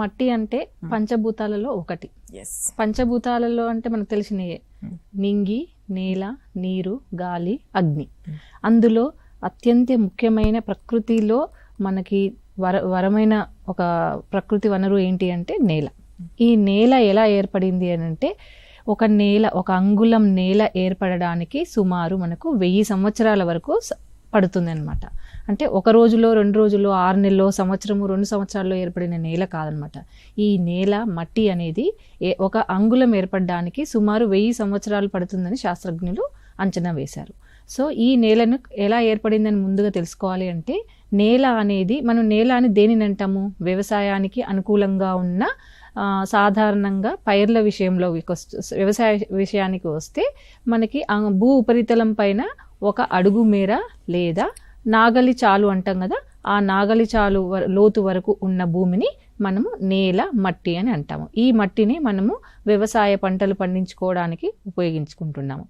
మట్టి అంటే పంచభూతాలలో ఒకటి. పంచభూతాలలో అంటే మనకు తెలిసినయే నింగి, నేల, నీరు, గాలి, అగ్ని. అందులో అత్యంత ముఖ్యమైన ప్రకృతిలో మనకి వరమైన ఒక ప్రకృతి వనరు ఏంటి అంటే నేల. ఈ నేల ఎలా ఏర్పడింది అని అంటే ఒక అంగుళం నేల ఏర్పడడానికి సుమారు మనకు 1000 సంవత్సరాల వరకు పడుతుంది అనమాట. అంటే ఒక రోజులో, 2 రోజుల్లో, 6 నెలలో, సంవత్సరము, 2 సంవత్సరాల్లో ఏర్పడిన నేల కాదనమాట. ఈ నేల మట్టి అనేది ఒక అంగుళం ఏర్పడడానికి సుమారు 1000 సంవత్సరాలు పడుతుందని శాస్త్రజ్ఞులు అంచనా వేశారు. సో ఈ నేలను ఎలా ఏర్పడిందని ముందుగా తెలుసుకోవాలి అంటే మనం నేల అని దేనిని అంటాము? వ్యవసాయానికి అనుకూలంగా ఉన్న సాధారణంగా పైర్ల విషయంలో వ్యవసాయ విషయానికి వస్తే మనకి భూ ఉపరితలం పైన 1 అడుగు మేర లేదా నాగలి చాలు అంటాం కదా, ఆ నాగలి చాలు లోతు వరకు ఉన్న భూమిని మనము నేల, మట్టి అని అంటాము. ఈ మట్టిని మనము వ్యవసాయ పంటలు పండించుకోవడానికి ఉపయోగించుకుంటున్నాము.